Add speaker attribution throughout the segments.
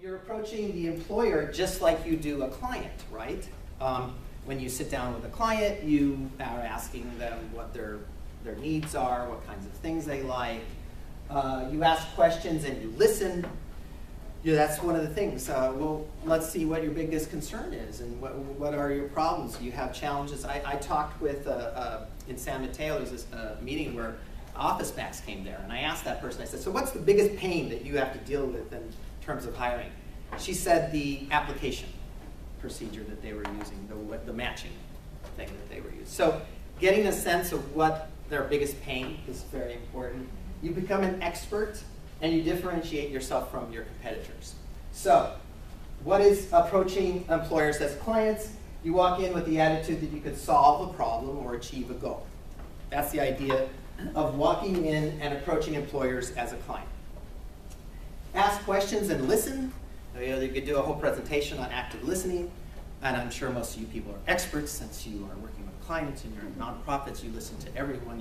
Speaker 1: you're approaching the employer just like you do a client, right? When you sit down with a client, you are asking them what their needs are, what kinds of things they like. You ask questions and you listen. That's one of the things. Well, let's see what your biggest concern is and what are your problems. Do you have challenges? I talked with, in San Mateo, there was this meeting where Office Max came there, and I asked that person, I said, so what's the biggest pain that you have to deal with in terms of hiring? She said the application procedure that they were using, the matching thing that they were using. So getting a sense of what their biggest pain is very important. You become an expert and you differentiate yourself from your competitors. So what is approaching employers as clients? You walk in with the attitude that you could solve a problem or achieve a goal. That's the idea of walking in and approaching employers as a client. Ask questions and listen. You could do a whole presentation on active listening, and I'm sure most of you people are experts since you are working with clients and you're nonprofits. You listen to everyone.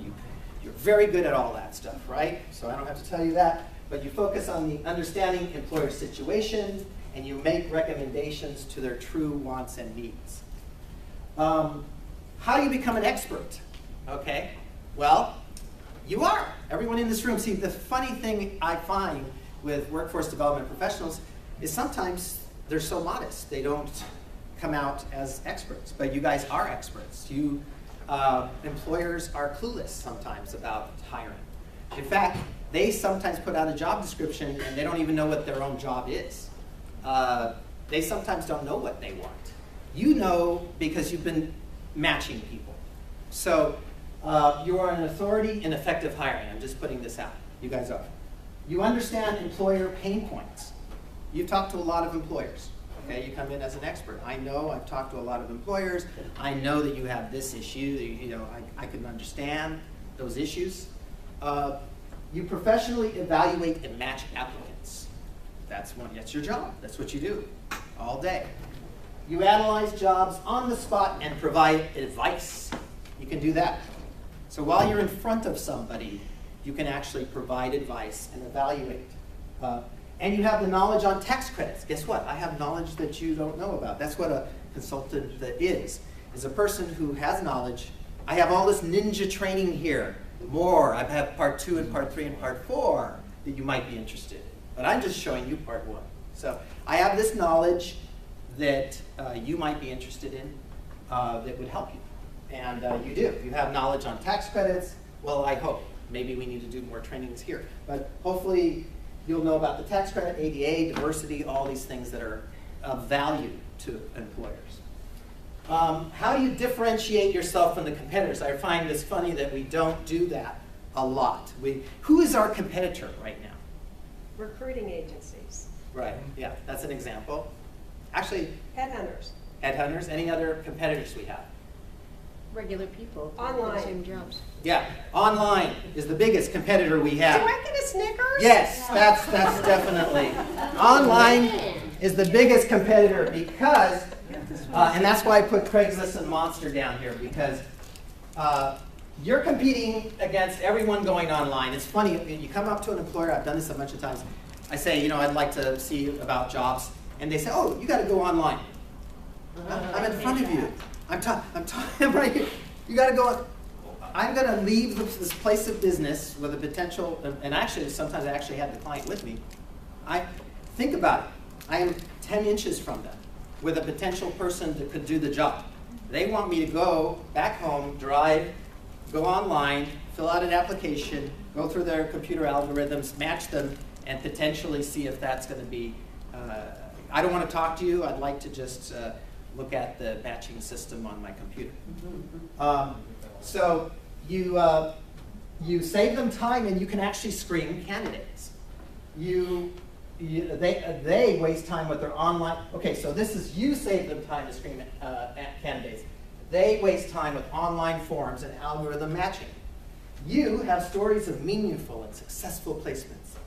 Speaker 1: You're very good at all that stuff, right? So I don't have to tell you that, but you focus on the understanding employer situation and you make recommendations to their true wants and needs. How do you become an expert? Okay, well, you are. Everyone in this room. See, the funny thing I find with workforce development professionals is sometimes they're so modest. They don't come out as experts, but you guys are experts. Employers are clueless sometimes about hiring. In fact, they sometimes put out a job description and they don't even know what their own job is. They sometimes don't know what they want. You know because you've been matching people. So you are an authority in effective hiring. I'm just putting this out. You guys are. You understand employer pain points. You've talked to a lot of employers. Okay, you come in as an expert. I know, I've talked to a lot of employers. I know that you have this issue. I can understand those issues. You professionally evaluate and match applicants. That's your job. That's what you do all day. You analyze jobs on the spot and provide advice. You can do that. So while you're in front of somebody, you can actually provide advice and evaluate. And you have the knowledge on tax credits. Guess what? I have knowledge that you don't know about. That's what a consultant is a person who has knowledge. I have all this ninja training here. More. I have part 2 and part 3 and part 4 that you might be interested in. But I'm just showing you part 1. So I have this knowledge that you might be interested in that would help you. And you do. You have knowledge on tax credits. Well, I hope. Maybe we need to do more trainings here. But hopefully you'll know about the tax credit, ADA, diversity, all these things that are of value to employers. How do you differentiate yourself from the competitors? I find this funny that we don't do that a lot. Who is our competitor right now?
Speaker 2: Recruiting agencies.
Speaker 1: Right, yeah, that's an example. Actually,
Speaker 2: Headhunters.
Speaker 1: Headhunters. Any other competitors we have?
Speaker 3: Regular people.
Speaker 2: Online.
Speaker 3: Same jobs.
Speaker 1: Yeah, online is the biggest competitor we have.
Speaker 2: Do I get a Snickers?
Speaker 1: Yes, that's definitely. Online is the biggest competitor because, and that's why I put Craigslist and Monster down here, because you're competing against everyone going online. It's funny, you come up to an employer, I've done this a bunch of times, I say, I'd like to see about jobs, and they say, oh, you got to go online. I'm in front of you. I'm right here. You got to go. I'm going to leave this place of business with a potential, and actually, sometimes I actually have the client with me. Think about it. I am 10 inches from them with a potential person that could do the job. They want me to go back home, drive, go online, fill out an application, go through their computer algorithms, match them, and potentially see if that's going to be, I don't want to talk to you. I'd like to just look at the matching system on my computer. So you save them time and you can actually screen candidates. They waste time with their online, okay, so this is you save them time to screen candidates. They waste time with online forums and algorithm matching. You have stories of meaningful and successful placements.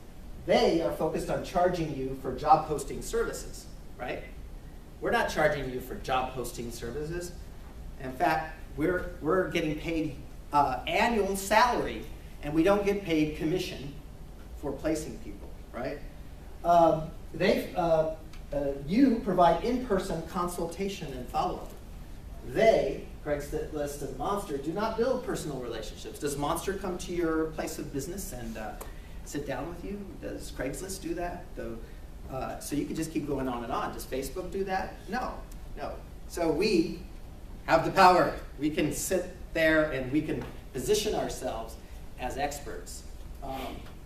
Speaker 1: They are focused on charging you for job posting services, right? We're not charging you for job posting services. In fact, we're getting paid annual salary, and we don't get paid commission for placing people, right? You provide in-person consultation and follow-up. They, Craigslist and Monster, do not build personal relationships. Does Monster come to your place of business and sit down with you? Does Craigslist do that? So you can just keep going on and on. Does Facebook do that? No, no. So we have the power. We can sit there and we can position ourselves as experts,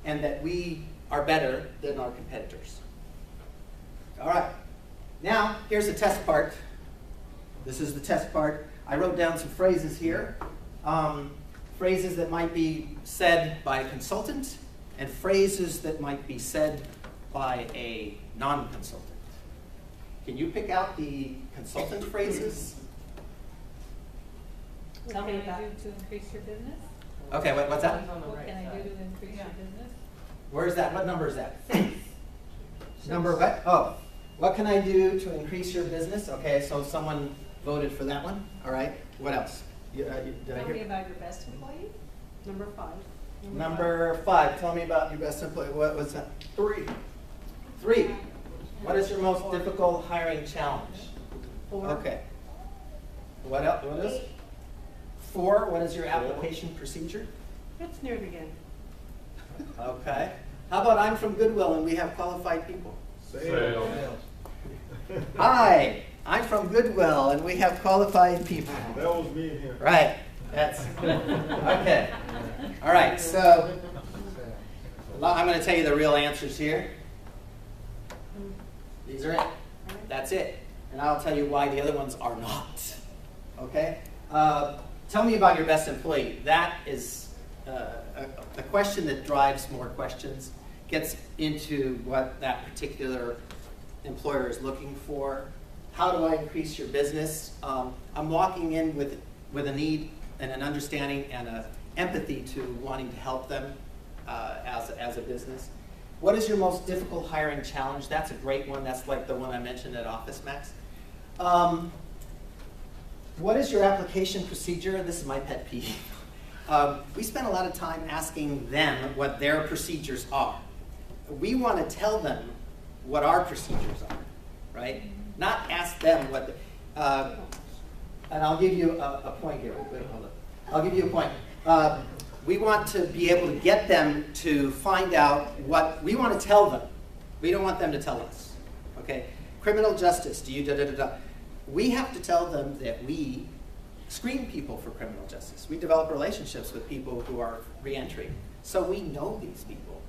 Speaker 1: and that we are better than our competitors. All right. Now, here's the test part. This is the test part. I wrote down some phrases here. Phrases that might be said by a consultant and phrases that might be said by a non-consultant. Can you pick out the consultant phrases?
Speaker 4: What can I do to increase your business?
Speaker 1: Okay, what's that?
Speaker 4: What can I do to increase your business?
Speaker 1: Where is that? What number is that?
Speaker 4: 6.
Speaker 1: Number what? Oh, what can I do to increase your business? Okay, so someone voted for that one. All right. What else? Did I
Speaker 2: Tell me
Speaker 1: hear?
Speaker 2: about your best employee. Number 5.
Speaker 1: Number 5. Tell me about your best employee. What was that? 3. 3. What is your most difficult hiring challenge?
Speaker 2: 4.
Speaker 1: Okay. What else? What is? 4. What is your application procedure?
Speaker 2: It's near the end.
Speaker 1: Okay. How about I'm from Goodwill and we have qualified people?
Speaker 5: Sales.
Speaker 1: Hi, I'm from Goodwill and we have qualified people.
Speaker 5: That was me in here.
Speaker 1: Right. That's okay. All right. So I'm going to tell you the real answers here. These are it. That's it. And I'll tell you why the other ones are not. Okay. Tell me about your best employee. That is a question that drives more questions, gets into what that particular employer is looking for. How do I increase your business? I'm walking in with a need and an understanding and an empathy to wanting to help them as a business. What is your most difficult hiring challenge? That's a great one. That's like the one I mentioned at Office Max. What is your application procedure? This is my pet peeve. We spend a lot of time asking them what their procedures are. We want to tell them what our procedures are, right? Not ask them what, and I'll give you a point here. Wait, hold on. I'll give you a point. We want to be able to get them to find out what, we want to tell them. We don't want them to tell us, okay? Criminal justice, do you da-da-da-da? We have to tell them that we screen people for criminal justice. We develop relationships with people who are re-entry. So we know these people.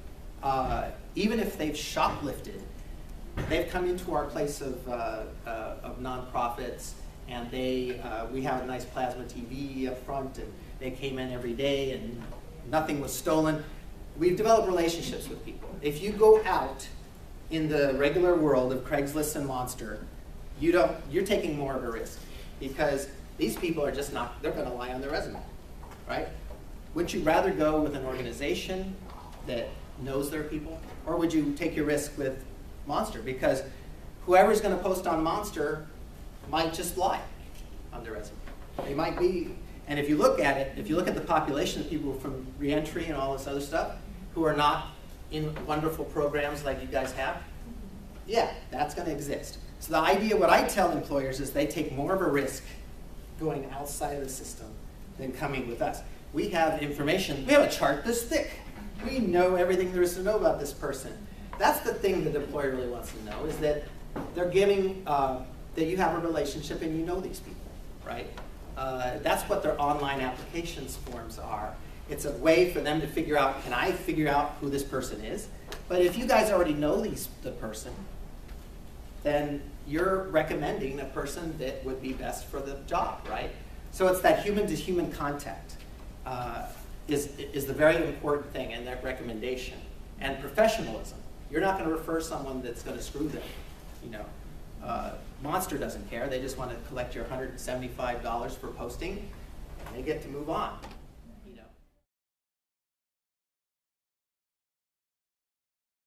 Speaker 1: Even if they've shoplifted, they've come into our place of nonprofits, and we have a nice plasma TV up front, and they came in every day, and nothing was stolen. We've developed relationships with people. If you go out in the regular world of Craigslist and Monster, you're taking more of a risk, because these people are just not, they're going to lie on their resume, right? Would you rather go with an organization that knows their people, or would you take your risk with Monster? Because whoever's going to post on Monster might just lie on their resume. They might be, and if you look at it, if you look at the population of people from reentry and all this other stuff who are not in wonderful programs like you guys have, yeah, that's going to exist. So the idea, what I tell employers is they take more of a risk going outside of the system than coming with us. We have information, we have a chart this thick. We know everything there is to know about this person. That's the thing that the employer really wants to know, is that they're giving, that you have a relationship and you know these people, right? That's what their online applications forms are. It's a way for them to figure out, can I figure out who this person is? But if you guys already know the person, then you're recommending a person that would be best for the job, right? So it's that human-to-human contact is the very important thing, and that recommendation. And professionalism. You're not going to refer someone that's going to screw them. You know, Monster doesn't care. They just want to collect your $175 for posting, and they get to move on.